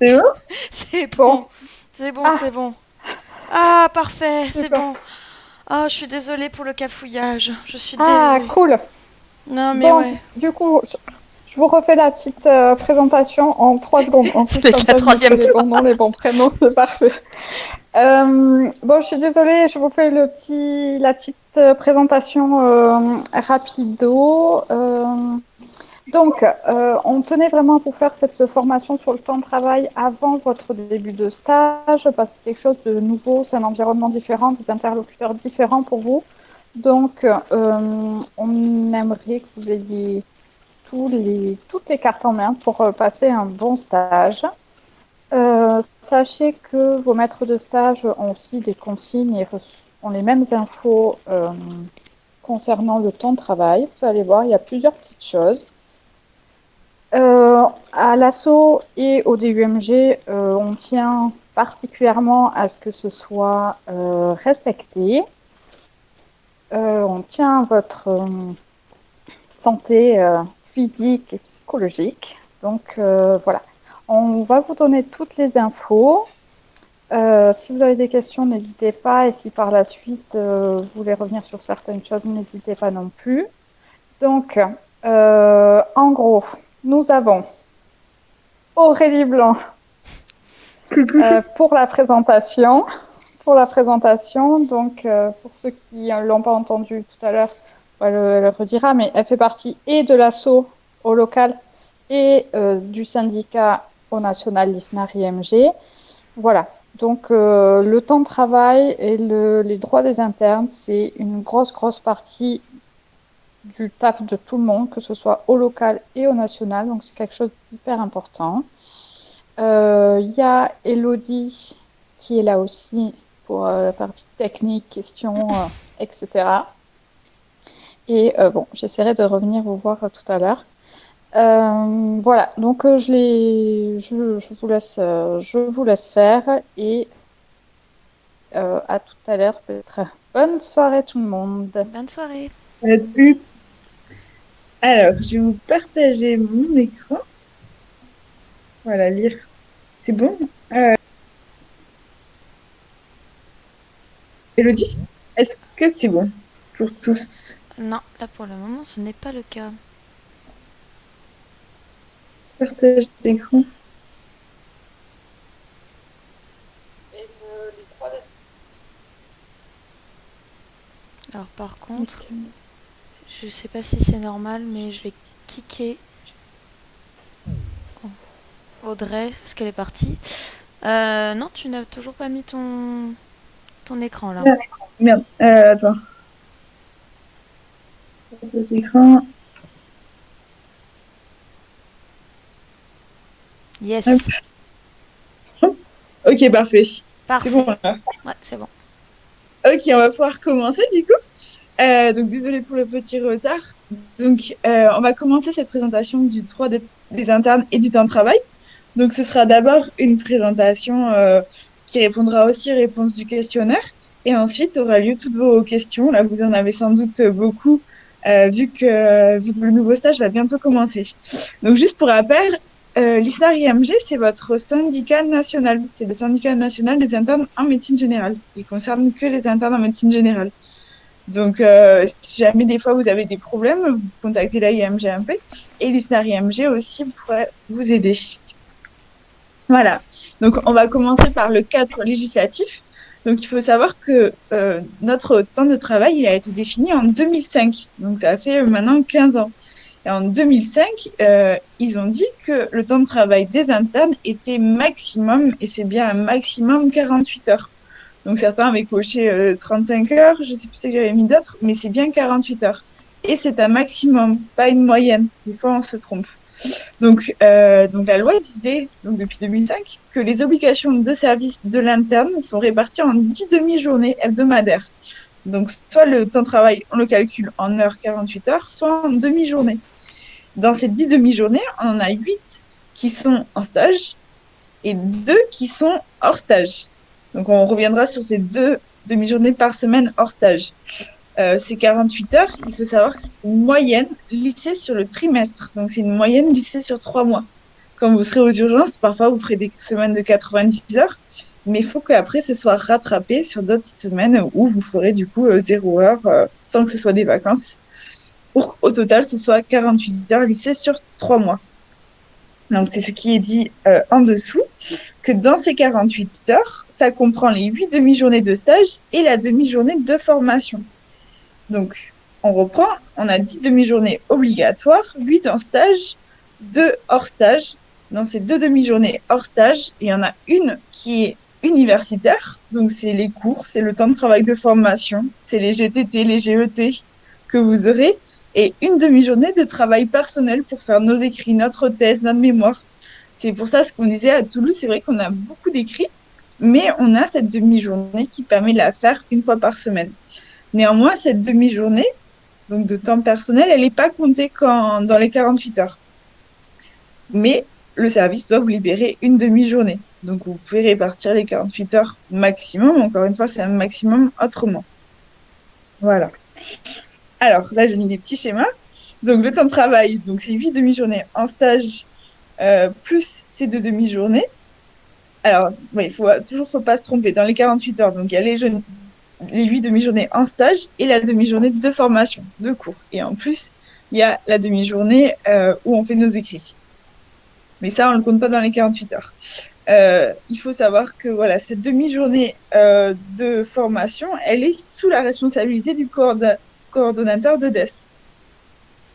C'est bon? C'est Bon. bon. C'est bon, Ah, c'est bon. Ah, parfait, c'est super. bon. Ah, je suis désolée pour le cafouillage. Je suis Ah, désolée. cool. Non, mais Bon, ouais. du coup, je vous refais la petite présentation en 3 secondes. En C'est plus, comme la ça, je mettrai troisième les bons fois. noms, les bons prénoms, c'est parfait. Bon, je suis désolée, je vous fais la petite présentation rapido. On tenait vraiment pour faire cette formation sur le temps de travail avant votre début de stage, parce que c'est quelque chose de nouveau, c'est un environnement différent, des interlocuteurs différents pour vous. On aimerait que vous ayez toutes les cartes en main pour passer un bon stage. Sachez que vos maîtres de stage ont aussi des consignes et ont les mêmes infos concernant le temps de travail. Vous allez voir, il y a plusieurs petites choses. À l'ASSO et au DUMG, on tient particulièrement à ce que ce soit respecté. On tient à votre santé physique et psychologique. Voilà, on va vous donner toutes les infos. Si vous avez des questions, n'hésitez pas. Et si par la suite vous voulez revenir sur certaines choses, n'hésitez pas non plus. En gros, nous avons Aurélie Blanc pour la présentation. Pour ceux qui ne l'ont pas entendu tout à l'heure, elle le redira, mais elle fait partie et de l'ASSO au local et du syndicat au national l'ISNAR-IMG. Voilà. Le temps de travail et les droits des internes, c'est une grosse partie du taf de tout le monde, que ce soit au local et au national. Donc, c'est quelque chose d'hyper important. Il y a Elodie qui est là aussi pour la partie technique, questions, etc. Bon, j'essaierai de revenir vous voir tout à l'heure. Voilà, je vous laisse faire et à tout à l'heure peut-être. Bonne soirée tout le monde. Bonne soirée. À toutes. Alors, je vais vous partager mon écran. Voilà, lire. C'est bon? Elodie, est-ce que c'est bon pour tous? Non, là pour le moment, ce n'est pas le cas. Partage d'écran. Alors par contre, je sais pas si c'est normal, mais je vais kicker Audrey parce qu'elle est partie. Non, tu n'as toujours pas mis ton écran là. Ah, merde, attends. Partage d'écran. Yes. Hop. Ok, parfait. C'est bon Parfait. là. Ouais, c'est bon. Ok, on va pouvoir commencer du coup. Désolée pour le petit retard. On va commencer cette présentation du droit des internes et du temps de travail. Donc, ce sera d'abord une présentation qui répondra aussi aux réponses du questionnaire. Et ensuite, aura lieu toutes vos questions. Là, vous en avez sans doute beaucoup, vu que le nouveau stage va bientôt commencer. Donc, juste pour rappel, l'ISNAR-IMG, c'est votre syndicat national. C'est le syndicat national des internes en médecine générale. Il concerne que les internes en médecine générale. Si jamais des fois vous avez des problèmes, vous contactez la IMG un peu. Et l'ISNAR IMG aussi pourrait vous aider. Voilà. Donc, on va commencer par le cadre législatif. Donc, il faut savoir que notre temps de travail, il a été défini en 2005. Donc, ça fait maintenant 15 ans. Et en 2005, ils ont dit que le temps de travail des internes était maximum, et c'est bien un maximum 48 heures. Donc, certains avaient coché 35 heures, je ne sais plus ce que j'avais mis d'autres, mais c'est bien 48 heures. Et c'est un maximum, pas une moyenne. Des fois, on se trompe. Donc la loi disait, donc depuis 2005, que les obligations de service de l'interne sont réparties en 10 demi-journées hebdomadaires. Donc, soit le temps de travail, on le calcule en heures, 48 heures, soit en demi-journée. Dans ces 10 demi-journées, on en a 8 qui sont en stage et 2 qui sont hors stage. Donc, on reviendra sur ces 2 demi-journées par semaine hors stage. Ces 48 heures, il faut savoir que c'est une moyenne lissée sur le trimestre. Donc, c'est une moyenne lissée sur 3 mois. quand vous serez aux urgences, parfois vous ferez des semaines de 90 heures, mais il faut qu'après ce soit rattrapé sur d'autres semaines où vous ferez du coup 0 heure sans que ce soit des vacances, pour qu'au total ce soit 48 heures lycée sur 3 mois. Donc c'est ce qui est dit en dessous, que dans ces 48 heures, ça comprend les 8 demi-journées de stage et la demi-journée de formation. Donc, on reprend, on a 10 demi-journées obligatoires, 8 en stage, 2 hors stage. Dans ces 2 demi-journées hors stage, il y en a une qui est universitaire, donc c'est les cours, c'est le temps de travail de formation, c'est les GTT, les GET que vous aurez, et une demi-journée de travail personnel pour faire nos écrits, notre thèse, notre mémoire. C'est pour ça ce qu'on disait à Toulouse, c'est vrai qu'on a beaucoup d'écrits, mais on a cette demi-journée qui permet de la faire une fois par semaine. Néanmoins, cette demi-journée, donc de temps personnel, elle n'est pas comptée dans les 48 heures. Mais le service doit vous libérer une demi-journée. Donc, vous pouvez répartir les 48 heures maximum. Encore une fois, c'est un maximum autrement. Voilà. Alors, là, j'ai mis des petits schémas. Donc, le temps de travail, donc c'est 8 demi-journées en stage, plus ces 2 demi-journées. Alors, il faut pas se tromper. Dans les 48 heures, donc il y a les 8 demi-journées en stage et la demi-journée de formation, de cours. Et en plus, il y a la demi-journée où on fait nos écrits. Mais ça, on ne le compte pas dans les 48 heures. Il faut savoir que voilà, cette demi-journée de formation, elle est sous la responsabilité du coordonnateur de DES.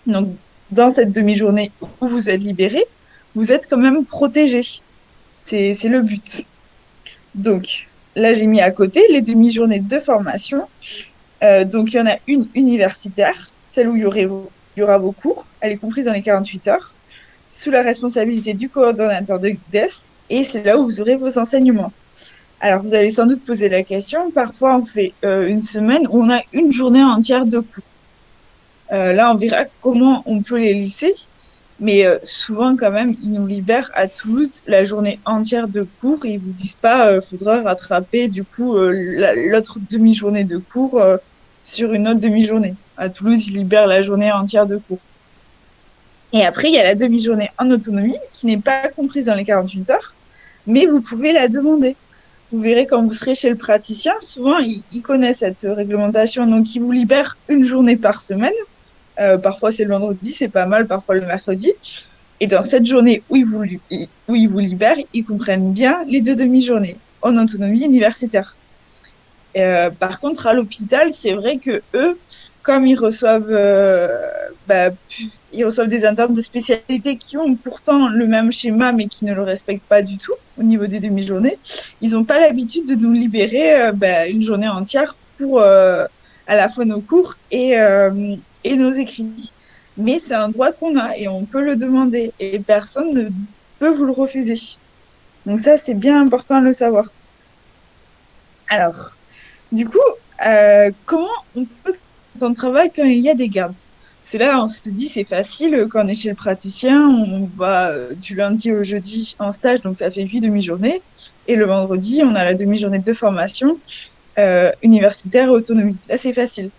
Donc, dans cette demi-journée où vous êtes libéré, vous êtes quand même protégé. C'est le but. Donc, là, j'ai mis à côté les demi-journées de formation. Donc, il y en a une universitaire, celle où il y aura vos cours. Elle est comprise dans les 48 heures, sous la responsabilité du coordonnateur de DES. Et c'est là où vous aurez vos enseignements. Alors, vous allez sans doute poser la question. Parfois, on fait une semaine où on a une journée entière de cours. Là, on verra comment on peut les lisser. Mais souvent, quand même, ils nous libèrent à Toulouse la journée entière de cours et ils vous disent pas, faudra rattraper du coup l'autre demi-journée de cours sur une autre demi-journée. À Toulouse, ils libèrent la journée entière de cours. Et après, il y a la demi-journée en autonomie qui n'est pas comprise dans les 48 heures, mais vous pouvez la demander. Vous verrez quand vous serez chez le praticien, souvent, il connaît cette réglementation, donc il vous libère une journée par semaine. Parfois, c'est le vendredi, c'est pas mal, parfois le mercredi. Et dans cette journée où ils vous libèrent, ils comprennent bien les 2 demi-journées en autonomie universitaire. Par contre, à l'hôpital, c'est vrai que eux, comme ils reçoivent des internes de spécialité qui ont pourtant le même schéma, mais qui ne le respectent pas du tout au niveau des demi-journées, ils n'ont pas l'habitude de nous libérer une journée entière pour à la fois nos cours et nos écrits. Mais c'est un droit qu'on a et on peut le demander et personne ne peut vous le refuser. Donc ça, c'est bien important de le savoir. Alors, du coup, comment on peut faire son travail quand il y a des gardes? C'est là, on se dit, c'est facile, quand on est chez le praticien, on va du lundi au jeudi en stage, donc ça fait 8 demi-journées. Et le vendredi, on a la demi-journée de formation universitaire et autonomie. Là, c'est facile.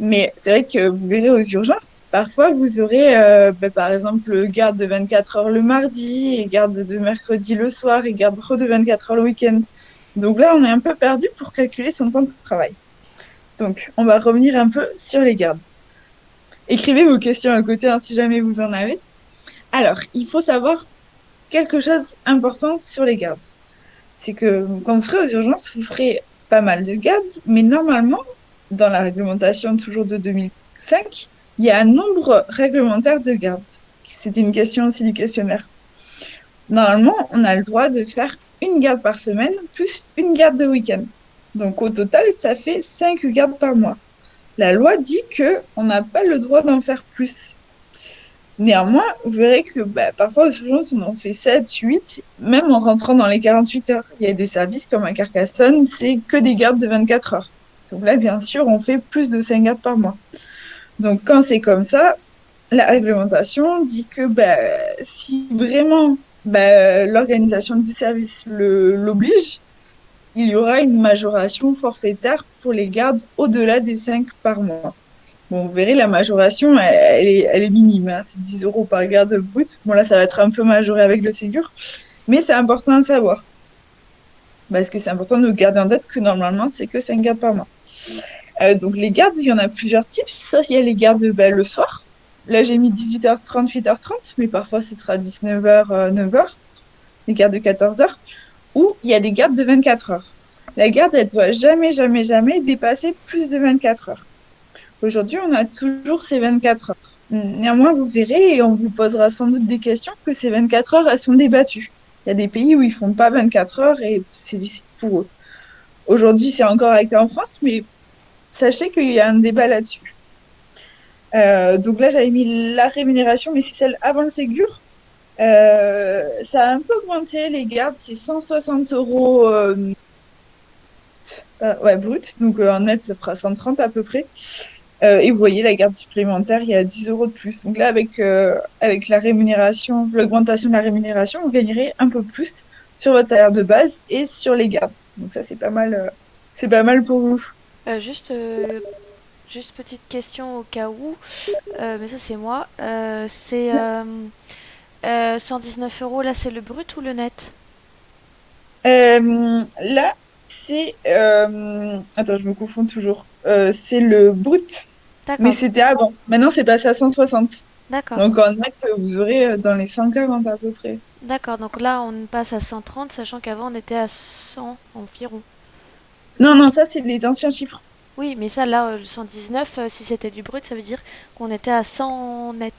Mais c'est vrai que vous verrez aux urgences, parfois vous aurez par exemple garde de 24 heures le mardi, et garde de mercredi le soir, et garde de 24 heures le week-end. Donc là, on est un peu perdu pour calculer son temps de travail. Donc, on va revenir un peu sur les gardes. Écrivez vos questions à côté si jamais vous en avez. Alors, il faut savoir quelque chose d'important sur les gardes. C'est que quand vous serez aux urgences, vous ferez pas mal de gardes, mais normalement, dans la réglementation toujours de 2005, il y a un nombre réglementaire de gardes. C'était une question aussi du questionnaire. Normalement, on a le droit de faire une garde par semaine plus une garde de week-end. Donc au total, ça fait 5 gardes par mois. La loi dit qu'on n'a pas le droit d'en faire plus. Néanmoins, vous verrez que parfois aux urgences, on en fait 7, 8, même en rentrant dans les 48 heures. Il y a des services comme à Carcassonne, c'est que des gardes de 24 heures. Donc là, bien sûr, on fait plus de 5 gardes par mois. Donc quand c'est comme ça, la réglementation dit que si vraiment l'organisation du service l'oblige, il y aura une majoration forfaitaire pour les gardes au-delà des 5 par mois. Bon, vous verrez, la majoration, elle est minime, hein. C'est 10 euros par garde brute. Bon, là, ça va être un peu majoré avec le Ségur, mais c'est important à savoir. Parce que c'est important de garder en tête que normalement, c'est que 5 gardes par mois. Donc, les gardes, il y en a plusieurs types. Ça, il y a les gardes le soir. Là, j'ai mis 18h30, 8h30, mais parfois, ce sera 19h, 9h. Les gardes de 14h. Ou il y a des gardes de 24 heures. La garde, elle doit jamais, jamais, jamais dépasser plus de 24 heures. Aujourd'hui, on a toujours ces 24 heures. Néanmoins, vous verrez, et on vous posera sans doute des questions, que ces 24 heures, elles sont débattues. Il y a des pays où ils font pas 24 heures et c'est licite pour eux. Aujourd'hui, c'est encore acté en France, mais sachez qu'il y a un débat là-dessus. Donc là, j'avais mis la rémunération, mais c'est celle avant le Ségur. Ça a un peu augmenté, les gardes, c'est 160 euros ouais, brut. Donc en net, ça fera 130 à peu près. Et vous voyez, la garde supplémentaire, il y a 10 euros de plus. Donc là, avec la rémunération, l'augmentation de la rémunération, vous gagnerez un peu plus sur votre salaire de base et sur les gardes. Donc ça, c'est pas mal pour vous. Euh, juste, euh, juste petite question au cas où, mais ça c'est moi. C'est 119 euros, là c'est le brut ou le net? Là, c'est... Attends, je me confonds toujours. C'est le brut, mais D'accord, c'était avant. Maintenant, c'est passé à 160. d'accord, Donc en net, vous aurez dans les 140 à peu près. d'accord. Donc là on passe à 130, sachant qu'avant on était à 100 environ. Non, non, ça, c'est les anciens chiffres. Oui, mais ça là, le 119, si c'était du brut, ça veut dire qu'on était à 100 net.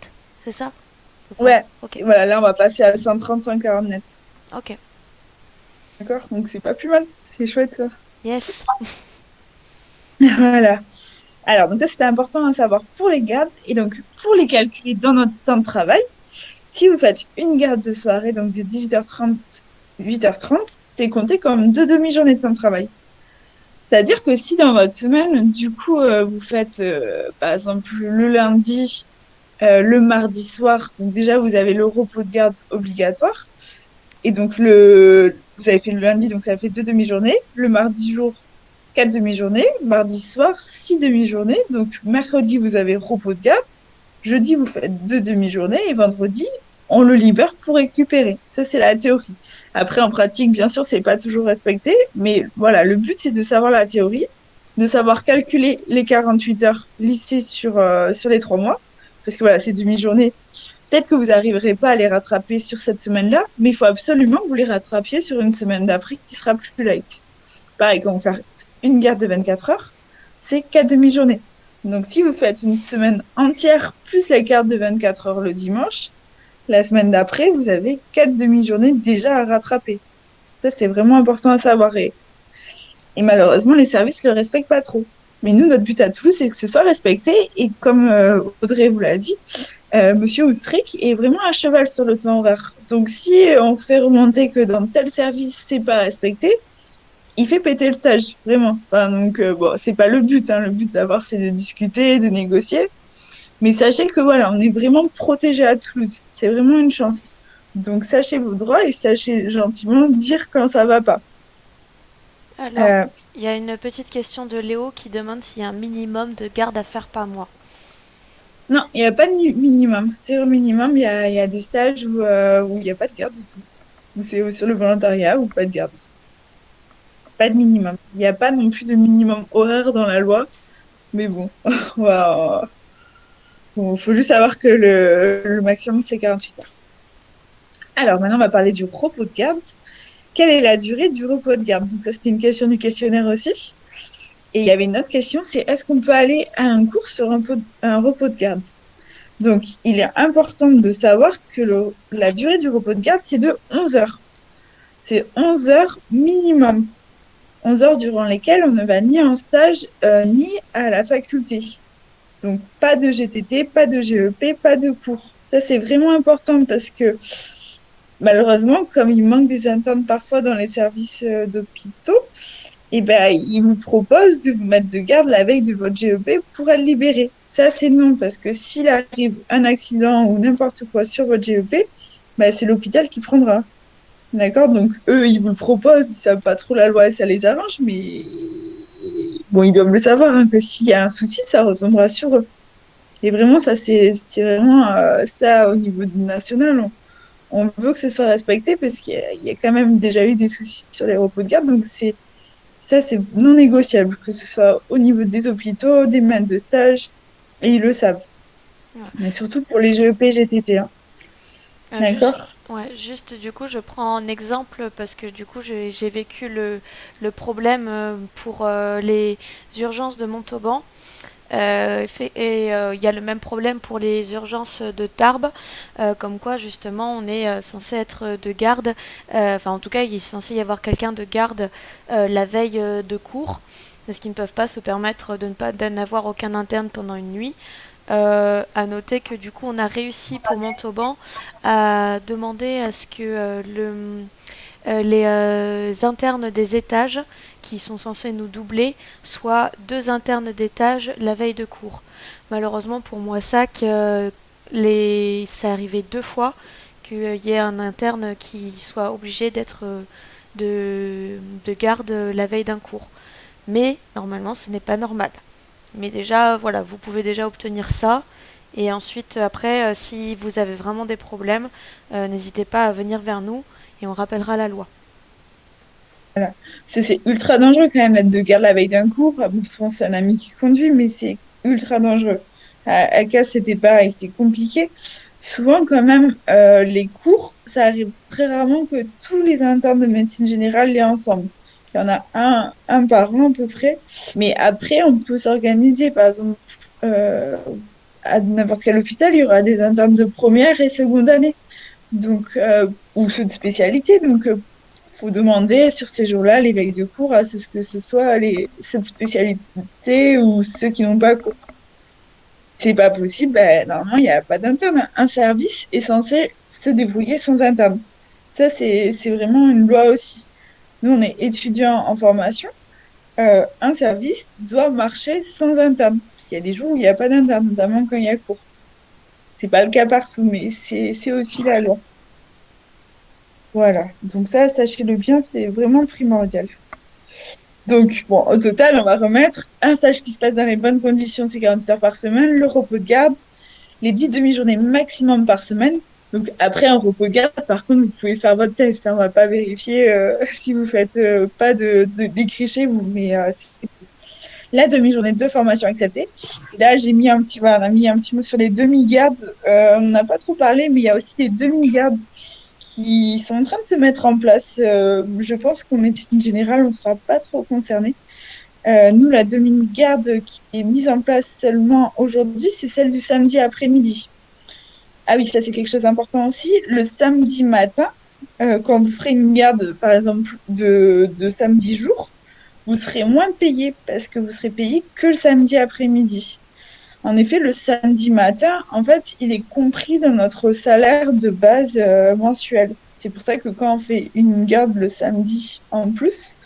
C'est ça? À peu près. Ouais. Ok, Et voilà, là, on va passer à 130, 140 net. ok. D'accord? Donc c'est pas plus mal. C'est chouette, ça. Yes. Voilà. Alors, donc ça, c'était important à savoir pour les gardes. Et donc, pour les calculer dans notre temps de travail, si vous faites une garde de soirée, donc de 18h30, 8h30, c'est compté comme deux demi-journées de temps de travail. C'est-à-dire que si dans votre semaine, du coup, vous faites, par exemple, le lundi, le mardi soir, donc déjà, vous avez le repos de garde obligatoire. Et donc, vous avez fait le lundi, donc ça fait deux demi-journées. Le mardi jour, quatre demi-journées. Mardi soir, six demi-journées. Donc, mercredi, vous avez repos de garde. Jeudi, vous faites deux demi-journées. Et vendredi, on le libère pour récupérer. Ça, c'est la théorie. Après, en pratique, bien sûr, c'est pas toujours respecté. Mais voilà, le but, c'est de savoir la théorie, de savoir calculer les 48 heures listées sur les 3 mois. Parce que voilà, ces demi-journées, peut-être que vous n'arriverez pas à les rattraper sur cette semaine-là, mais il faut absolument que vous les rattrapiez sur une semaine d'après qui sera plus light. Pareil, quand vous faites une garde de 24 heures, c'est 4 demi-journées. Donc, si vous faites une semaine entière plus la garde de 24 heures le dimanche, la semaine d'après, vous avez 4 demi-journées déjà à rattraper. Ça, c'est vraiment important à savoir. Et malheureusement, les services ne le respectent pas trop. Mais nous, notre but à Toulouse, c'est que ce soit respecté. Et comme Audrey vous l'a dit, Monsieur Oustric est vraiment à cheval sur le temps horaire. Donc, si on fait remonter que dans tel service, c'est pas respecté, il fait péter le stage, vraiment. Enfin, donc, bon, c'est pas le but. Hein. Le but d'avoir, c'est de discuter, de négocier. Mais sachez que voilà, on est vraiment protégé à Toulouse. C'est vraiment une chance. Donc, sachez vos droits et sachez gentiment dire quand ça va pas. Alors, Euh, il y a une petite question de Léo qui demande s'il y a un minimum de garde à faire par mois. non, il n'y a pas de minimum. C'est au minimum, il y a des stages où il n'y a pas de garde du tout. Où c'est sur le volontariat ou pas de garde. Pas de minimum. Il n'y a pas non plus de minimum horaire dans la loi. Mais bon, wow. Bon, faut juste savoir que le maximum, c'est 48 heures. Alors maintenant, on va parler du repos de garde. Quelle est la durée du repos de garde? Donc ça, c'était une question du questionnaire aussi. Et il y avait une autre question, c'est est-ce qu'on peut aller à un cours sur un repos de garde? Donc, il est important de savoir que la durée du repos de garde, c'est de 11 heures. C'est 11 heures minimum. 11 heures durant lesquelles on ne va ni en stage ni à la faculté. Donc, pas de GTT, pas de GEP, pas de cours. Ça, c'est vraiment important parce que malheureusement, comme il manque des internes parfois dans les services d'hôpitaux, eh ben, ils vous proposent de vous mettre de garde la veille de votre GEP pour être libéré. Ça, c'est non, parce que s'il arrive un accident ou n'importe quoi sur votre GEP, ben, c'est l'hôpital qui prendra. D'accord? Donc, eux, ils vous le proposent, ils savent pas trop la loi et ça les arrange, mais bon, ils doivent le savoir, hein, que s'il y a un souci, ça retombera sur eux. Et vraiment, ça, c'est vraiment ça au niveau national. On veut que ce soit respecté parce qu'il y a quand même déjà eu des soucis sur les repos de garde. Donc, c'est non négociable, que ce soit au niveau des hôpitaux, des maîtres de stage, et ils le savent. Ouais. Mais surtout pour les GEP, GTT, hein. Juste, D'accord? ouais, juste du coup, je prends un exemple parce que du coup, j'ai vécu le problème pour les urgences de Montauban. Il y a le même problème pour les urgences de Tarbes, comme quoi justement on est censé être de garde, enfin en tout cas il est censé y avoir quelqu'un de garde la veille de cours, parce qu'ils ne peuvent pas se permettre de ne pas n'avoir aucun interne pendant une nuit. À noter que du coup on a réussi pour Montauban à demander à ce que les internes des étages qui sont censés nous doubler soient deux internes d'étage la veille de cours. Malheureusement pour Moissac, ça arrivait deux fois qu'il y ait un interne qui soit obligé d'être de garde la veille d'un cours. Mais normalement ce n'est pas normal. Mais déjà, voilà, vous pouvez déjà obtenir ça. Et ensuite, après, si vous avez vraiment des problèmes, n'hésitez pas à venir vers nous et on rappellera la loi. Voilà. C'est ultra dangereux quand même d'être de garde la veille d'un cours. Bon, souvent, c'est un ami qui conduit, mais c'est ultra dangereux. À Caen, c'était pareil, c'est compliqué. Souvent, quand même, les cours, ça arrive très rarement que tous les internes de médecine générale l'aient ensemble. Il y en a un par an à peu près. Mais après, on peut s'organiser. Par exemple, euh, à n'importe quel hôpital, il y aura des internes de première et seconde année. Donc, ou ceux de spécialité. Donc, faut demander sur ces jours-là, les veilles de cours, à ce que ce soit cette spécialité ou ceux qui n'ont pas cours. C'est pas possible, ben, normalement, il n'y a pas d'interne. Un service est censé se débrouiller sans interne. Ça, c'est vraiment une loi aussi. Nous, on est étudiants en formation. Un service doit marcher sans interne. Parce qu'il y a des jours où il n'y a pas d'interne, notamment quand il y a cours. C'est pas le cas partout, mais c'est aussi la loi. Voilà. Donc ça, sachez-le bien, c'est vraiment primordial. Donc, bon, au total, on va remettre un stage qui se passe dans les bonnes conditions, c'est 48 heures par semaine, le repos de garde, les 10 demi-journées maximum par semaine. Donc, après un repos de garde, par contre, vous pouvez faire votre test, hein. On va pas vérifier si vous faites pas de décrécher, c'est la demi-journée de formation acceptée. Et là, voilà, on a mis un petit mot sur les demi-gardes. On n'a pas trop parlé, mais il y a aussi des demi-gardes qui sont en train de se mettre en place. Je pense qu'en médecine générale, on ne sera pas trop concerné. Nous, la demi-garde qui est mise en place seulement aujourd'hui, c'est celle du samedi après-midi. Ah oui, ça c'est quelque chose d'important aussi. Le samedi matin, quand vous ferez une garde, par exemple, de samedi jour, vous serez moins payé parce que vous serez payé que le samedi après-midi. En effet, le samedi matin, en fait, il est compris dans notre salaire de base mensuel. C'est pour ça que quand on fait une garde le samedi en plus,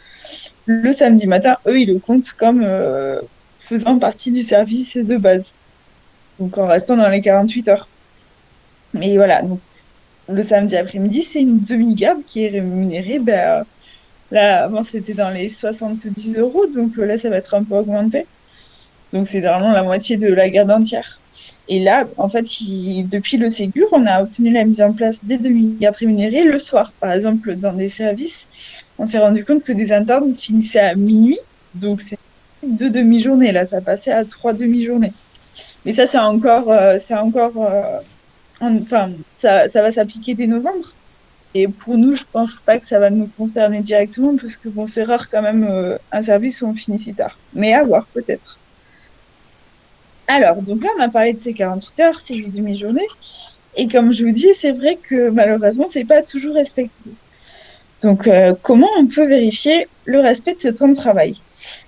le samedi matin, eux, ils le comptent comme faisant partie du service de base. Donc en restant dans les 48 heures. Mais voilà, donc le samedi après-midi, c'est une demi-garde qui est rémunérée. Là, avant, c'était dans les 70 euros, donc là, ça va être un peu augmenté. Donc, c'est vraiment la moitié de la garde entière. Et là, en fait, depuis le Ségur, on a obtenu la mise en place des demi-gardes rémunérées le soir. Par exemple, dans des services, on s'est rendu compte que des internes finissaient à minuit. Donc, c'est deux demi-journées. Là, ça passait à trois demi-journées. Mais ça, enfin, ça va s'appliquer dès novembre. Et pour nous, je pense pas que ça va nous concerner directement parce que bon, c'est rare quand même un service où on finit si tard. Mais à voir, peut-être. Alors, donc là, on a parlé de ces 48 heures, ces 8 demi-journées. Et comme je vous dis, c'est vrai que malheureusement, c'est pas toujours respecté. Donc, comment on peut vérifier le respect de ce temps de travail?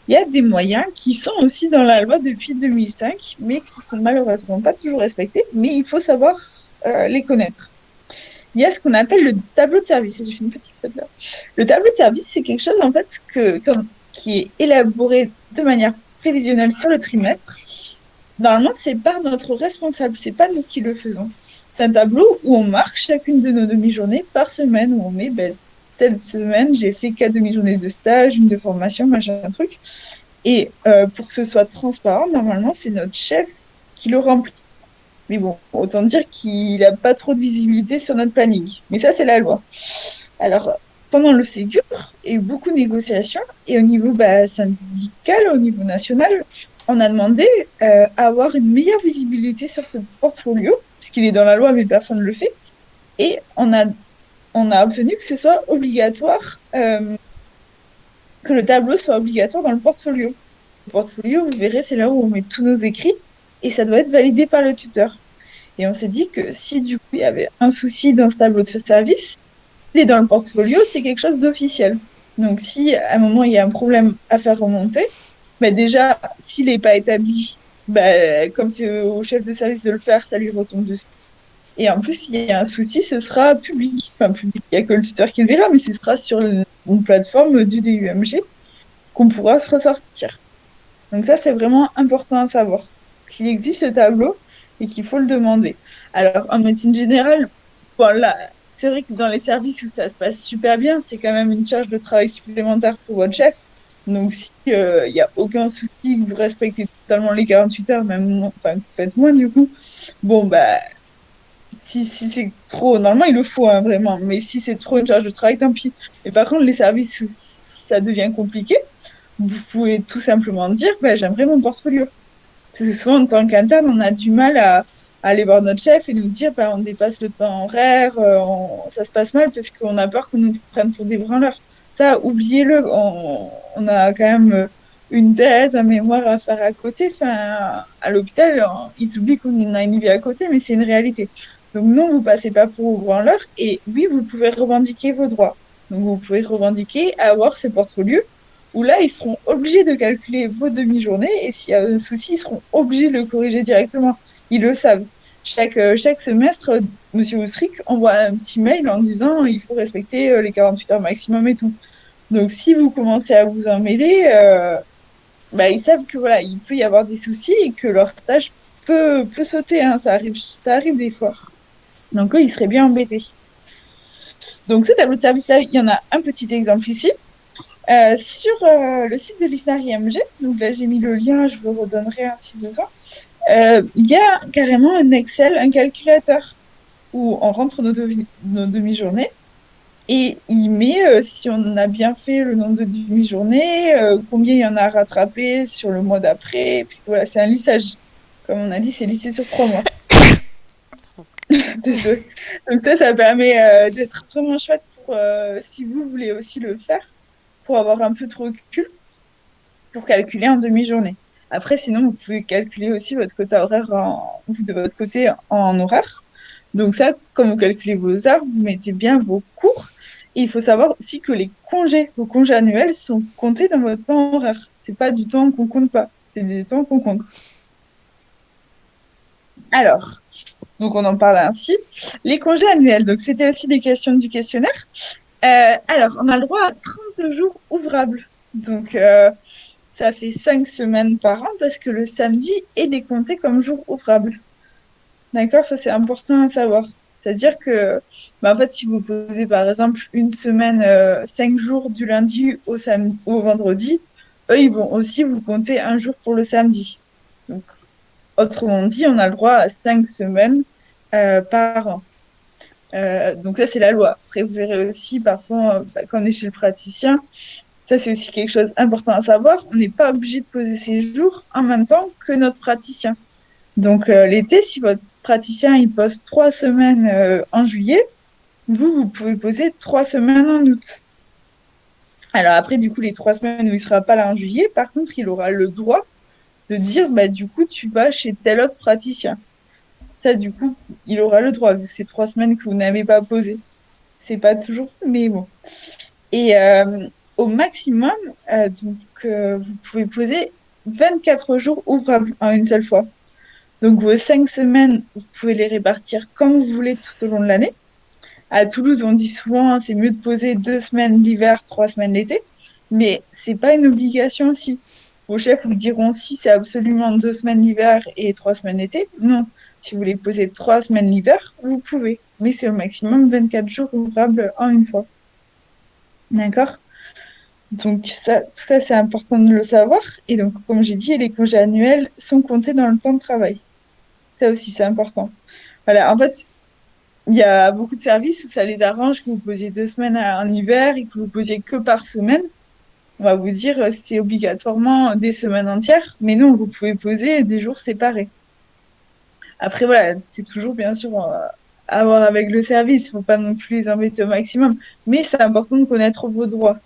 Il y a des moyens qui sont aussi dans la loi depuis 2005, mais qui sont malheureusement pas toujours respectés, mais il faut savoir les connaître. Il y a ce qu'on appelle le tableau de service. J'ai fait une petite faute là. Le tableau de service, c'est quelque chose en fait qui est élaboré de manière prévisionnelle sur le trimestre. Normalement, c'est pas notre responsable, c'est pas nous qui le faisons. C'est un tableau où on marque chacune de nos demi-journées par semaine, où on met, cette semaine, j'ai fait 4 demi-journées de stage, une de formation, machin, un truc. Et pour que ce soit transparent, normalement, c'est notre chef qui le remplit. Mais bon, autant dire qu'il n'a pas trop de visibilité sur notre planning. Mais ça, c'est la loi. Alors, pendant le Ségur, il y a eu beaucoup de négociations et au niveau syndical, au niveau national, on a demandé à avoir une meilleure visibilité sur ce portfolio, puisqu'il est dans la loi, mais personne ne le fait. Et on a obtenu que ce soit obligatoire, que le tableau soit obligatoire dans le portfolio. Le portfolio, vous verrez, c'est là où on met tous nos écrits et ça doit être validé par le tuteur. Et on s'est dit que si du coup il y avait un souci dans ce tableau de service, il est dans le portfolio, c'est quelque chose d'officiel. Donc si à un moment il y a un problème à faire remonter, bah déjà, s'il n'est pas établi, bah, comme c'est au chef de service de le faire, ça lui retombe dessus. Et en plus, s'il y a un souci, ce sera public. Enfin, public, il n'y a que le tuteur qui le verra, mais ce sera sur une plateforme du DUMG qu'on pourra ressortir. Donc ça, c'est vraiment important à savoir, qu'il existe ce tableau et qu'il faut le demander. Alors, en médecine générale, bon, là, c'est vrai que dans les services où ça se passe super bien, c'est quand même une charge de travail supplémentaire pour votre chef. Donc, si il n'y a aucun souci, que vous respectez totalement les 48 heures, même enfin, que vous faites moins du coup, bon, bah, si c'est trop, normalement, il le faut, hein, vraiment, mais si c'est trop une charge de travail, tant pis. Mais par contre, les services où ça devient compliqué, vous pouvez tout simplement dire, bah, j'aimerais mon portfolio. Parce que souvent, en tant qu'interne, on a du mal à aller voir notre chef et nous dire, bah, on dépasse le temps horaire, ça se passe mal parce qu'on a peur qu'on nous prenne pour des branleurs. Ça, oubliez-le. On a quand même une thèse, un mémoire à faire à côté. Enfin, à l'hôpital, ils oublient qu'on a une vie à côté, mais c'est une réalité. Donc non, vous passez pas pour branleur. Et oui, vous pouvez revendiquer vos droits. Donc vous pouvez revendiquer avoir ce portfolio où là, ils seront obligés de calculer vos demi-journées et s'il y a un souci, ils seront obligés de le corriger directement. Ils le savent. Chaque semestre, Monsieur Oustric envoie un petit mail en disant il faut respecter les 48 heures maximum et tout. Donc, si vous commencez à vous en mêler, bah, ils savent que voilà, il peut y avoir des soucis et que leur stage peut sauter. Hein. Ça arrive des fois. Donc, eux, ils seraient bien embêtés. Donc, ce tableau de service-là, il y en a un petit exemple ici. Sur le site de l'ISNAR-IMG, donc là j'ai mis le lien, je vous le redonnerai hein, si besoin, il y a carrément un Excel, un calculateur, où on rentre nos demi-journées et il met si on a bien fait le nombre de demi-journées, combien il y en a rattrapé sur le mois d'après, puisque voilà, c'est un lissage. Comme on a dit, c'est lissé sur 3 mois. Désolée. Donc ça permet d'être vraiment chouette pour si vous voulez aussi le faire, pour avoir un peu de recul pour calculer en demi-journée. Après, sinon, vous pouvez calculer aussi votre quota horaire de votre côté en horaire. Donc ça, comme vous calculez vos heures, vous mettez bien vos cours. Et il faut savoir aussi que vos congés annuels sont comptés dans votre temps horaire. C'est pas du temps qu'on compte pas, c'est des temps qu'on compte. Alors, donc on en parle ainsi. Les congés annuels, donc c'était aussi des questions du questionnaire. Alors, on a le droit à 30 jours ouvrables. Donc, ça fait 5 semaines par an parce que le samedi est décompté comme jour ouvrable. D'accord? Ça, c'est important à savoir. C'est-à-dire que, bah, en fait, si vous posez par exemple une semaine, 5 jours du lundi au vendredi, eux, ils vont aussi vous compter un jour pour le samedi. Donc, autrement dit, on a le droit à 5 semaines par an. Donc, ça, c'est la loi. Après, vous verrez aussi, parfois, quand on est chez le praticien, ça, c'est aussi quelque chose d'important à savoir. On n'est pas obligé de poser ses jours en même temps que notre praticien. Donc, l'été, si votre praticien il pose 3 semaines en juillet, vous pouvez poser 3 semaines en août. Alors après, du coup, les 3 semaines où il ne sera pas là en juillet, par contre, il aura le droit de dire, bah, du coup, tu vas chez tel autre praticien. Ça, du coup, il aura le droit, vu que c'est 3 semaines que vous n'avez pas posées. C'est pas toujours, mais bon. Et au maximum, vous pouvez poser 24 jours ouvrables en une seule fois. Donc vos 5 semaines, vous pouvez les répartir comme vous voulez tout au long de l'année. À Toulouse, on dit souvent, hein, c'est mieux de poser 2 semaines l'hiver, 3 semaines l'été, mais c'est pas une obligation aussi. Vos chefs vous diront si c'est absolument 2 semaines l'hiver et 3 semaines l'été. Non, si vous voulez poser 3 semaines l'hiver, vous pouvez, mais c'est au maximum 24 jours ouvrables en une fois. D'accord? Donc ça, tout ça, c'est important de le savoir. Et donc, comme j'ai dit, les congés annuels sont comptés dans le temps de travail. Ça aussi, c'est important. Voilà, en fait, il y a beaucoup de services où ça les arrange que vous posiez 2 semaines en hiver et que vous posiez que par semaine. On va vous dire, c'est obligatoirement des semaines entières, mais non, vous pouvez poser des jours séparés. Après, voilà, c'est toujours bien sûr à voir avec le service, faut pas non plus les embêter au maximum, mais c'est important de connaître vos droits.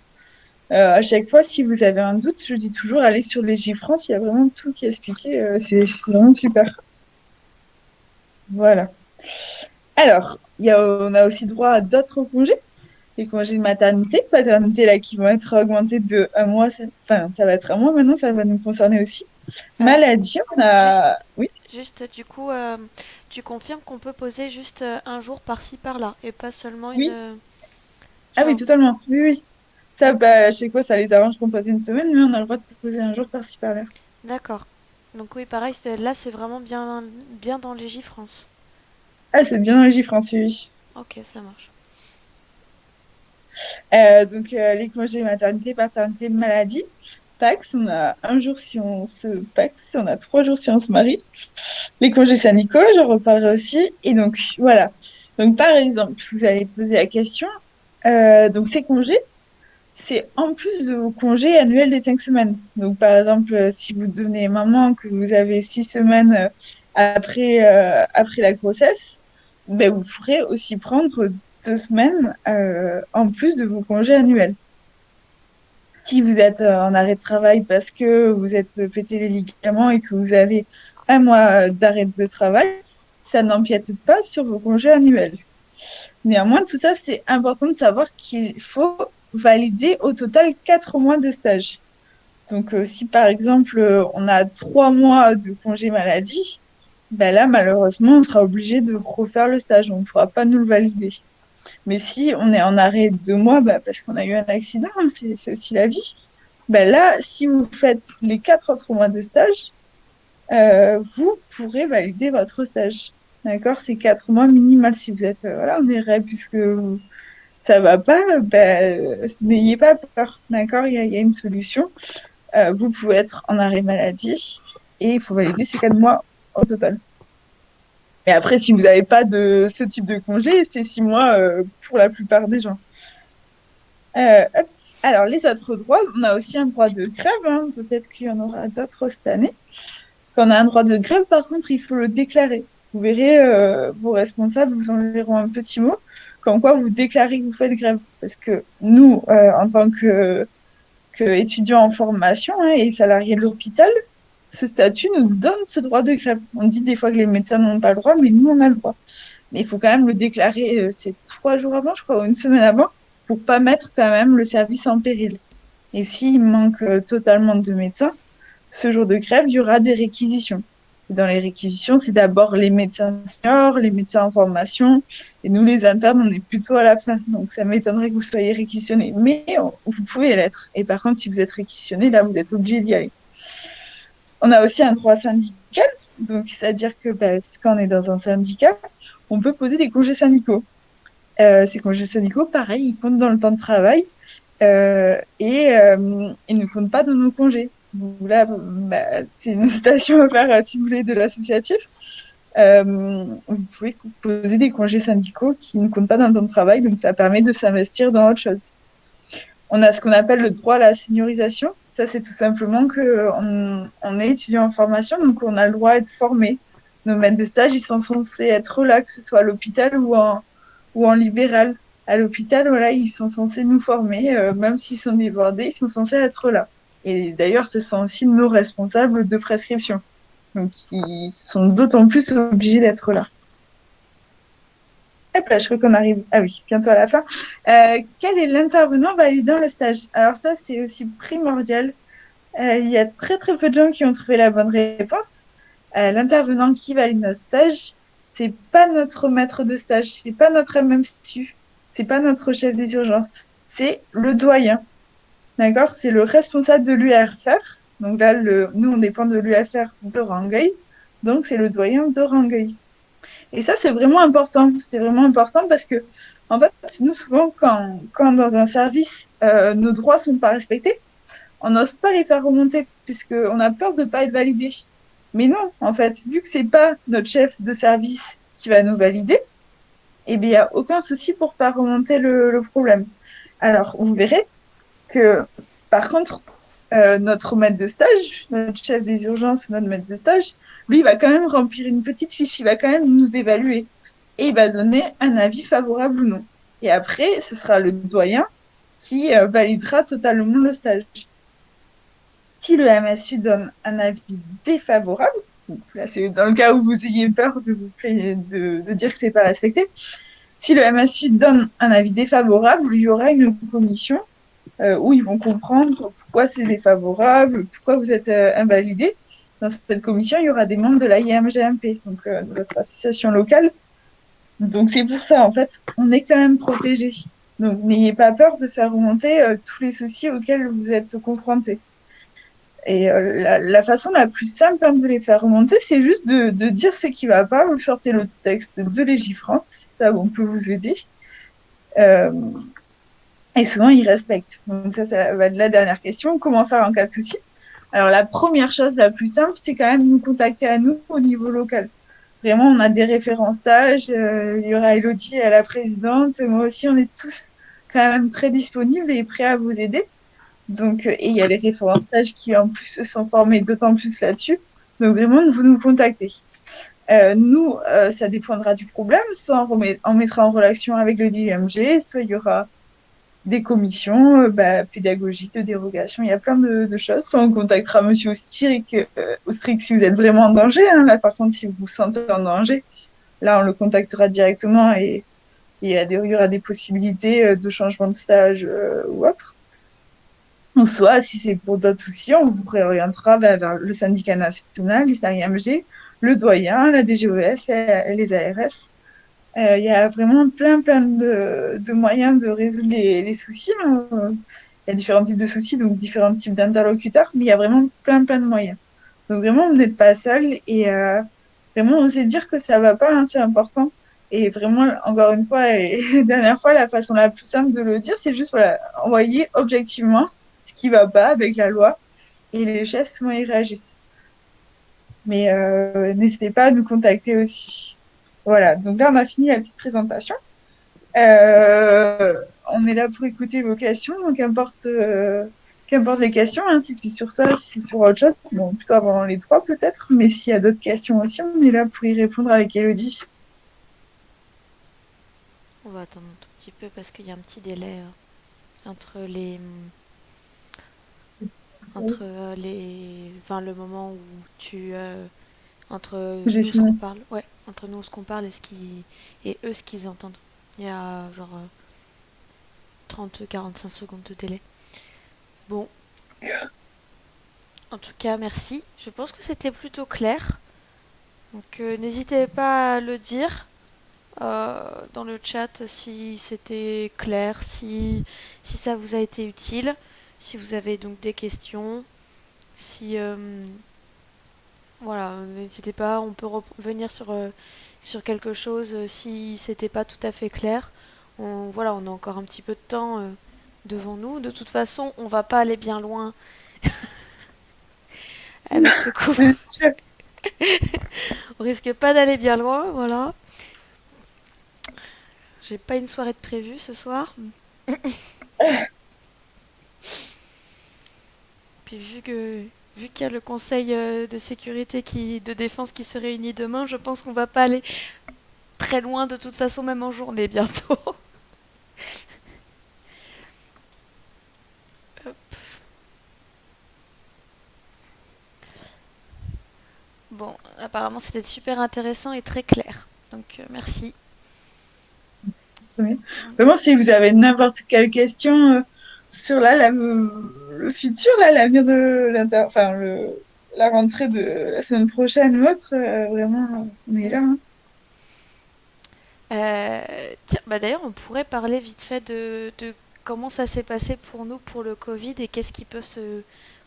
À chaque fois, si vous avez un doute, je dis toujours, allez sur Légifrance, il y a vraiment tout qui est expliqué, c'est vraiment super. Voilà. Alors, on a aussi droit à d'autres congés, les congés de maternité, paternité, là, qui vont être augmentés de un mois, enfin, ça va être un mois maintenant, ça va nous concerner aussi. Euh, Maladie, on juste, a, oui, juste, du coup, tu confirmes qu'on peut poser juste un jour par-ci par-là et pas seulement une. oui, ah oui, Genre, totalement, oui, oui. Ça, d'ac- bah, je sais quoi, ça les arrange qu'on pose une semaine, mais on a le droit de poser un jour par-ci par-là. d'accord. Donc oui, pareil, là c'est vraiment bien, bien dans Légifrance. Ah, c'est bien dans les Légifrance, oui. Ok, ça marche. Donc, les congés maternité, paternité, maladie. Pax, on a un jour si on se pax, on a 3 jours si on se marie. Les congés syndicaux, j'en reparlerai aussi. Et donc, voilà. Donc, par exemple, vous allez poser la question. Donc, ces congés, c'est en plus de vos congés annuels des 5 semaines. Donc, par exemple, si vous devenez maman, que vous avez 6 semaines après la grossesse, ben, vous pourrez aussi prendre 2 semaines en plus de vos congés annuels. Si vous êtes en arrêt de travail parce que vous êtes pété les ligaments et que vous avez un mois d'arrêt de travail, ça n'empiète pas sur vos congés annuels. Néanmoins, tout ça, c'est important de savoir qu'il faut valider au total 4 mois de stage. Donc, si par exemple, on a 3 mois de congé maladie, ben là, malheureusement, on sera obligé de refaire le stage. On ne pourra pas nous le valider. Mais si on est en arrêt 2 mois, bah, parce qu'on a eu un accident, hein, c'est aussi la vie, bah là, si vous faites les 4 autres mois de stage, vous pourrez valider votre stage. D'accord? C'est 4 mois minimal. Si vous êtes voilà, en arrêt puisque ça va pas, n'ayez pas peur. D'accord? Il y a une solution. Vous pouvez être en arrêt maladie et il faut valider ces 4 mois au total. Mais après, si vous n'avez pas de ce type de congé, c'est 6 mois pour la plupart des gens. Hop. Alors, les autres droits, on a aussi un droit de grève, hein. Peut-être qu'il y en aura d'autres cette année. Quand on a un droit de grève, par contre, il faut le déclarer. Vous verrez, vos responsables vous enverront un petit mot, comme quoi vous déclarez que vous faites grève. Parce que nous, en tant que étudiants en formation hein, et salariés de l'hôpital, ce statut nous donne ce droit de grève. On dit des fois que les médecins n'ont pas le droit, mais nous, on a le droit. Mais il faut quand même le déclarer, c'est 3 jours avant, je crois, ou une semaine avant, pour pas mettre quand même le service en péril. Et s'il manque totalement de médecins, ce jour de grève, il y aura des réquisitions. Et dans les réquisitions, c'est d'abord les médecins seniors, les médecins en formation, et nous, les internes, on est plutôt à la fin. Donc, ça m'étonnerait que vous soyez réquisitionnés. Mais vous pouvez l'être. Et par contre, si vous êtes réquisitionné, là, vous êtes obligé d'y aller. On a aussi un droit syndical. Donc, c'est-à-dire que quand on est dans un syndicat, on peut poser des congés syndicaux. Ces congés syndicaux, pareil, ils comptent dans le temps de travail et ils ne comptent pas dans nos congés. Donc là, c'est une citation à faire si vous voulez de l'associatif. Vous pouvez poser des congés syndicaux qui ne comptent pas dans le temps de travail, donc ça permet de s'investir dans autre chose. On a ce qu'on appelle le droit à la seniorisation. Ça, c'est tout simplement qu'on est étudiant en formation, donc on a le droit d'être formé. Nos maîtres de stage, ils sont censés être là, que ce soit à l'hôpital ou en libéral. À l'hôpital, voilà, ils sont censés nous former, même s'ils sont débordés, ils sont censés être là. Et d'ailleurs, ce sont aussi nos responsables de prescription. Donc, ils sont d'autant plus obligés d'être là. Hop là, je crois qu'on arrive. Ah oui, bientôt à la fin. Quel est l'intervenant validant le stage? Alors ça, c'est aussi primordial. Il y a très très peu de gens qui ont trouvé la bonne réponse. L'intervenant qui valide notre stage, c'est pas notre maître de stage, c'est pas notre MMSU, c'est pas notre chef des urgences, c'est le doyen. D'accord? C'est le responsable de l'URFR. Donc là, nous, on dépend de l'UFR de Rangueil. Donc, c'est le doyen de Rangueil. Et ça, c'est vraiment important. C'est vraiment important parce que, en fait, nous, souvent, quand dans un service, nos droits sont pas respectés, on n'ose pas les faire remonter puisqu'on a peur de ne pas être validé. Mais non, en fait, vu que c'est pas notre chef de service qui va nous valider, eh bien, il n'y a aucun souci pour faire remonter le problème. Alors, vous verrez que, par contre, notre maître de stage, notre chef des urgences ou notre maître de stage, lui, il va quand même remplir une petite fiche, il va quand même nous évaluer et il va donner un avis favorable ou non. Et après, ce sera le doyen qui validera totalement le stage. Si le MSU donne un avis défavorable, donc là c'est dans le cas où vous ayez peur de dire que c'est pas respecté, si le MSU donne un avis défavorable, il y aura une commission où ils vont comprendre pourquoi c'est défavorable, pourquoi vous êtes invalidé. Dans cette commission, il y aura des membres de la IMGMP, donc de votre association locale. Donc c'est pour ça, en fait, on est quand même protégé. Donc n'ayez pas peur de faire remonter tous les soucis auxquels vous êtes confrontés. Et la façon la plus simple de les faire remonter, c'est juste de dire ce qui ne va pas. Vous sortez le texte de Légifrance, ça, on peut vous aider. Euh, et souvent, ils respectent. Donc ça va être la dernière question. Comment faire en cas de souci? Alors, la première chose la plus simple, c'est quand même nous contacter à nous au niveau local. Vraiment, on a des référents stages. Il y aura Elodie, la présidente. Moi aussi, on est tous quand même très disponibles et prêts à vous aider. Donc, et il y a les référents stages qui, en plus, se sont formés d'autant plus là-dessus. Donc, vraiment, vous nous contactez. Nous, ça dépendra du problème. Soit on mettra en relation avec le DMG, soit il y aura des commissions pédagogiques, de dérogation. Il y a plein de choses. Soit on contactera Monsieur Ostric si vous êtes vraiment en danger. Hein. Là, par contre, si vous vous sentez en danger, là, on le contactera directement et il y aura des possibilités de changement de stage ou autre. Ou soit, si c'est pour d'autres soucis, on vous réorientera vers le syndicat national, les IMG, le doyen, la DGOS, les ARS. Il y a vraiment plein de moyens de résoudre les soucis. Hein. Il y a différents types de soucis, donc différents types d'interlocuteurs, mais il y a vraiment plein de moyens. Donc vraiment, vous n'êtes pas seul et vraiment, on sait dire que ça va pas, hein, c'est important. Et vraiment, encore une fois, et dernière fois, la façon la plus simple de le dire, c'est juste voilà, envoyer objectivement ce qui va pas avec la loi et les chefs, comment ils réagissent. Mais n'hésitez pas à nous contacter aussi. Voilà, donc là, on a fini la petite présentation. On est là pour écouter vos questions, donc qu'importe les questions, hein, si c'est sur ça, si c'est sur autre chose, bon, plutôt avant les trois peut-être, mais s'il y a d'autres questions aussi, on est là pour y répondre avec Elodie. On va attendre un tout petit peu parce qu'il y a un petit délai entre les enfin le moment où tu entre J'ai nous ce qu'on fini. parle, ouais, entre nous ce qu'on parle et eux ce qu'ils entendent. Il y a genre 30-45 secondes de délai. Bon, en tout cas, merci. Je pense que c'était plutôt clair. Donc n'hésitez pas à le dire dans le chat si c'était clair, si ça vous a été utile, si vous avez donc des questions, si voilà, n'hésitez pas, on peut revenir sur quelque chose si c'était pas tout à fait clair. Voilà, on a encore un petit peu de temps devant nous. De toute façon, on va pas aller bien loin avec le couvre. C'est sûr. On risque pas d'aller bien loin, voilà. J'ai pas une soirée de prévue ce soir. Puis vu qu'il y a le conseil de sécurité de défense qui se réunit demain, je pense qu'on va pas aller très loin de toute façon, même en journée bientôt. Bon, apparemment c'était super intéressant et très clair. Donc merci. Oui. Vraiment, si vous avez n'importe quelle question sur le futur, là, l'avenir de la rentrée de la semaine prochaine ou autre, vraiment, on est là. Hein. Tiens, bah d'ailleurs, on pourrait parler vite fait de comment ça s'est passé pour nous pour le Covid et qu'est-ce qui peut se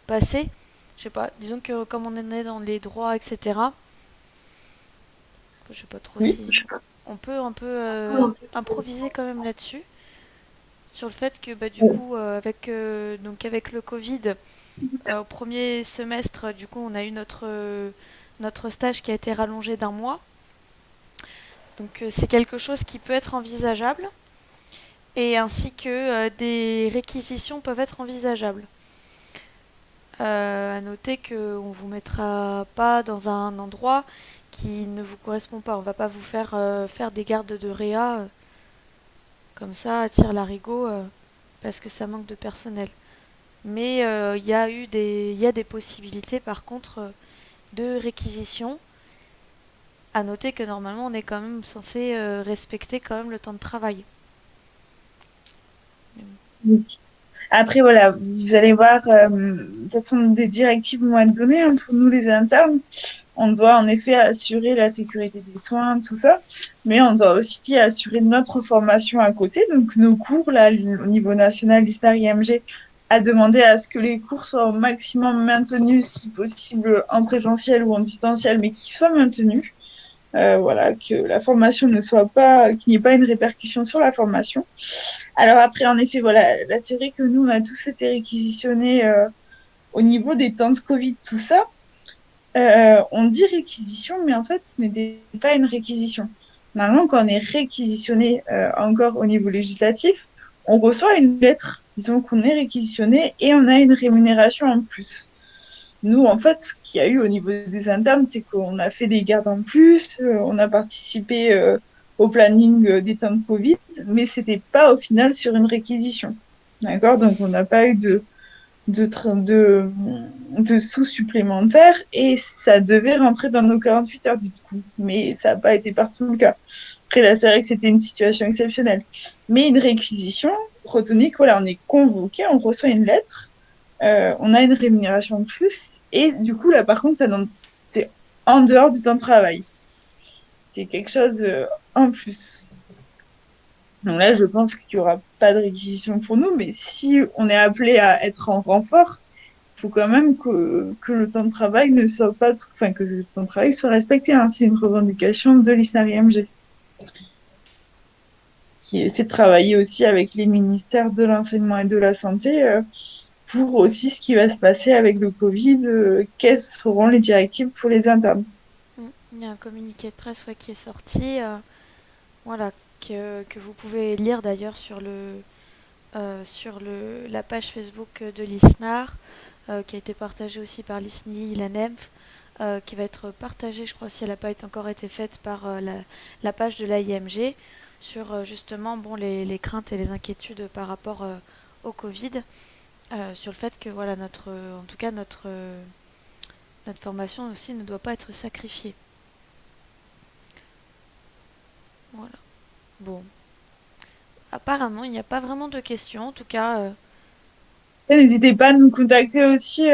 passer. Je sais pas, disons que comme on est dans les droits, etc. Je sais pas trop Oui. si on peut un peu improviser quand même là-dessus. Sur le fait que bah, du coup, donc avec le Covid, au premier semestre, du coup, on a eu notre stage qui a été rallongé d'un mois. Donc c'est quelque chose qui peut être envisageable et ainsi que des réquisitions peuvent être envisageables. À noter qu'on ne vous mettra pas dans un endroit qui ne vous correspond pas. On ne va pas vous faire des gardes de réa comme ça à tire-larigot parce que ça manque de personnel. Mais il y a des possibilités par contre de réquisition. À noter que normalement on est quand même censé respecter quand même le temps de travail. Donc, après, voilà, vous allez voir, de toute façon, des directives vont être données hein, pour nous les internes. On doit en effet assurer la sécurité des soins, tout ça, mais on doit aussi assurer notre formation à côté. Donc, nos cours, là, au niveau national, l'ISTAR IMG a demandé à ce que les cours soient au maximum maintenus, si possible en présentiel ou en distanciel, mais qu'ils soient maintenus. Voilà, que la formation ne soit pas, qu'il n'y ait pas une répercussion sur la formation. Alors après, en effet, voilà, là, c'est vrai que nous, on a tous été réquisitionnés au niveau des temps de Covid, tout ça. On dit réquisition, mais en fait, ce n'était pas une réquisition. Normalement, quand on est réquisitionné encore au niveau législatif, on reçoit une lettre disant qu'on est réquisitionné et on a une rémunération en plus. Nous, en fait, ce qu'il y a eu au niveau des internes, c'est qu'on a fait des gardes en plus, on a participé au planning des temps de Covid, mais c'était pas au final sur une réquisition. D'accord? Donc, on n'a pas eu de, tra- de, de sous supplémentaires et ça devait rentrer dans nos 48 heures du coup. Mais ça n'a pas été partout le cas. Après, là, c'est vrai que c'était une situation exceptionnelle. Mais une réquisition, retenez que voilà, on est convoqué, on reçoit une lettre, on a une rémunération de plus et du coup, là, par contre, c'est en dehors du temps de travail. C'est quelque chose en plus. Donc là, je pense qu'il n'y aura pas de réquisition pour nous, mais si on est appelé à être en renfort, il faut quand même que le temps de travail ne soit pas, enfin, que le temps de travail soit respecté. Hein. C'est une revendication de l'ISNARIMG, qui essaie de travailler aussi avec les ministères de l'enseignement et de la santé pour aussi ce qui va se passer avec le Covid, quelles seront les directives pour les internes. Il y a un communiqué de presse ouais, qui est sorti, voilà, que vous pouvez lire d'ailleurs sur la page Facebook de l'ISNAR, qui a été partagée aussi par l'ISNI, la NEMF, qui va être partagée, je crois, si elle n'a pas encore été faite par la page de l'AIMG, sur justement bon, les craintes et les inquiétudes par rapport au Covid, sur le fait que voilà, en tout cas notre formation aussi ne doit pas être sacrifiée. Voilà. Bon, apparemment, il n'y a pas vraiment de questions. En tout cas, Et n'hésitez pas à nous contacter aussi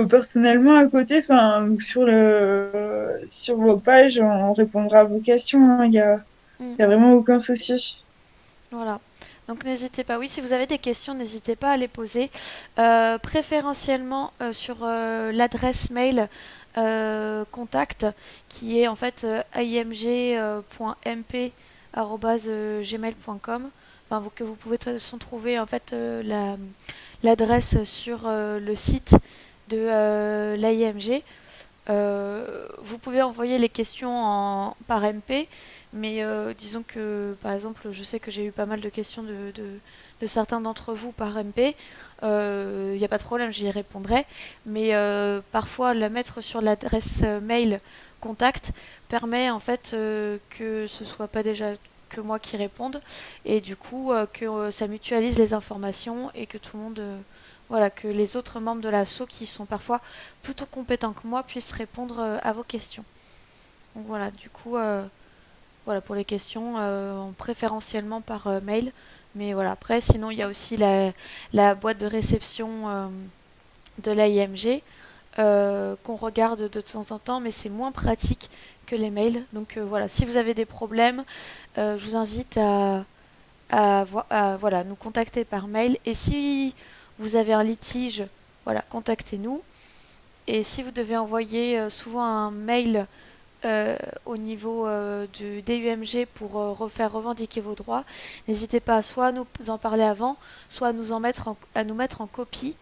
personnellement à côté, enfin, sur vos pages, on répondra à vos questions. Hein. mm, Il y a vraiment aucun souci. voilà. Donc n'hésitez pas. Oui, si vous avez des questions, n'hésitez pas à les poser. Préférentiellement sur l'adresse mail contact qui est en fait img.mp@gmail.com. Enfin, que vous pouvez de toute façon trouver en fait l'adresse sur le site de l'AIMG. Vous pouvez envoyer les questions par MP, mais disons que, par exemple, je sais que j'ai eu pas mal de questions de certains d'entre vous par MP. Il n'y a pas de problème, j'y répondrai. Mais parfois, la mettre sur l'adresse mail contact permet en fait que ce soit pas déjà que moi qui réponde et du coup que ça mutualise les informations et que tout le monde voilà, que les autres membres de l'asso qui sont parfois plutôt compétents que moi puissent répondre à vos questions. Donc voilà, du coup, voilà pour les questions, préférentiellement par mail. Mais voilà, après, sinon, il y a aussi la boîte de réception de l'AIMG qu'on regarde de temps en temps, mais c'est moins pratique que les mails. Donc voilà, si vous avez des problèmes, je vous invite à voilà, nous contacter par mail. Et si vous avez un litige, voilà, contactez-nous. Et si vous devez envoyer souvent un mail au niveau du DUMG pour refaire revendiquer vos droits, n'hésitez pas soit à nous en parler avant, soit à nous mettre en copie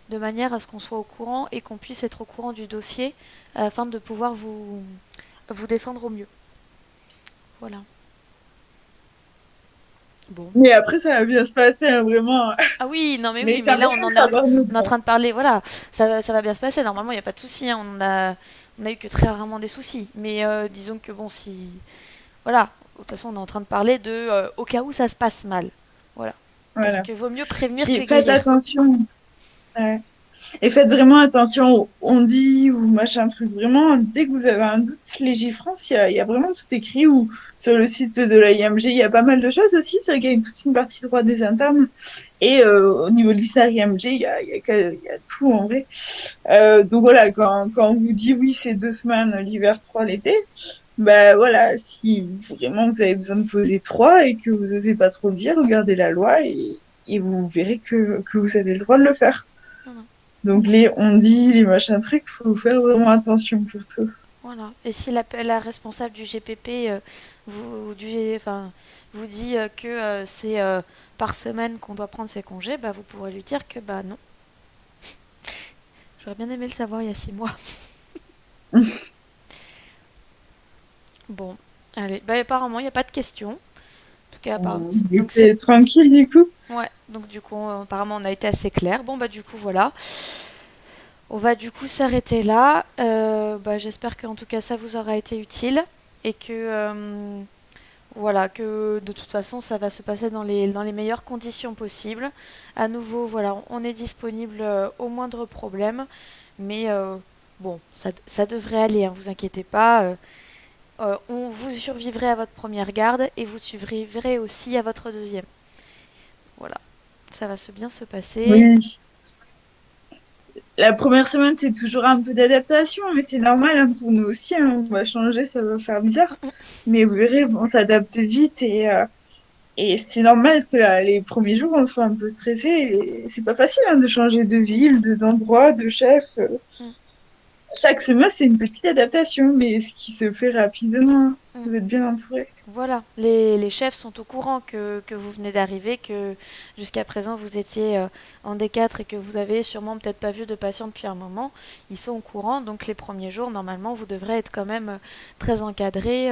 de manière à ce qu'on soit au courant et qu'on puisse être au courant du dossier afin de pouvoir vous défendre au mieux. Voilà. Bon. Mais après, ça va bien se passer, hein, vraiment. Ah oui, non mais Mais oui, c'est mais là important de savoir on est en notre. train de parler, voilà, ça va bien se passer, normalement il n'y a pas de souci, hein, on a eu que très rarement des soucis, mais disons que bon, si, voilà, de toute façon on est en train de parler de au cas où ça se passe mal, voilà, parce Voilà. que vaut mieux prévenir que Puis faites guérir. attention. Ouais. Et faites vraiment attention aux on-dit ou machin truc. Vraiment, dès que vous avez un doute, Légifrance, il y a vraiment tout écrit. Ou sur le site de la IMG, il y a pas mal de choses aussi. C'est vrai qu'il y a toute une partie droit des internes. Et au niveau de l'histoire IMG, il y a tout en vrai. Donc voilà, quand on vous dit oui, c'est 2 semaines, l'hiver 3, l'été, ben voilà, si vraiment vous avez besoin de poser 3 et que vous osez pas trop le dire, regardez la loi et vous verrez que vous avez le droit de le faire. Voilà, Donc les on dit, les machins trucs, faut faire vraiment attention pour tout. voilà. Et si la responsable du GPP enfin, vous dit que c'est par semaine qu'on doit prendre ses congés, bah vous pourrez lui dire que bah non. J'aurais bien aimé le savoir il y a 6 mois. Bon, allez, bah apparemment il n'y a pas de questions. En tout cas, Et donc c'est c'est tranquille du coup. ouais, donc du coup apparemment on a été assez clair. Bon bah du coup voilà, on va du coup s'arrêter là. Bah, j'espère qu'en tout cas ça vous aura été utile et que voilà que de toute façon ça va se passer dans les meilleures conditions possibles. À nouveau voilà, on est disponible au moindre problème, mais bon ça devrait aller, hein, vous inquiétez pas. Vous survivrez à votre première garde et vous survivrez aussi à votre deuxième. Voilà, ça va bien se passer. Oui. La première semaine, c'est toujours un peu d'adaptation, mais c'est normal hein, pour nous aussi. Hein. On va changer, ça va faire bizarre. Mais vous verrez, on s'adapte vite et c'est normal que là, les premiers jours, on soit un peu stressé. Et c'est pas facile hein, de changer de ville, d'endroit, de chef. Mm, Chaque semestre, c'est une petite adaptation, mais ce qui se fait rapidement. mm. Vous êtes bien entouré. Voilà, les chefs sont au courant que vous venez d'arriver, que jusqu'à présent vous étiez en D4 et que vous avez sûrement peut-être pas vu de patient depuis un moment. Ils sont au courant, donc les premiers jours, normalement, vous devrez être quand même très encadré.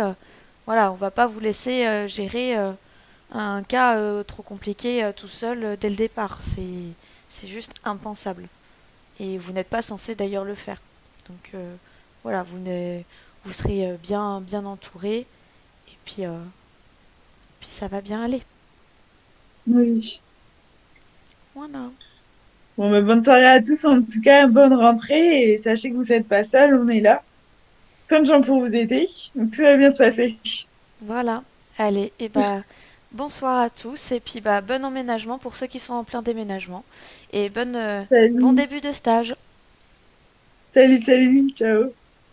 Voilà, on va pas vous laisser gérer un cas trop compliqué tout seul dès le départ. C'est juste impensable. Et vous n'êtes pas censé d'ailleurs le faire. Donc voilà, vous serez bien entouré et puis ça va bien aller. Oui. Voilà. Bon, mais bonne soirée à tous. En tout cas, bonne rentrée. Et sachez que vous n'êtes pas seuls, on est là. Plein de gens pour vous aider. Donc tout va bien se passer. Voilà. Allez, et bah bonsoir à tous et puis bah bon emménagement pour ceux qui sont en plein déménagement et bon Salut. début de stage. Salut, salut. Ciao.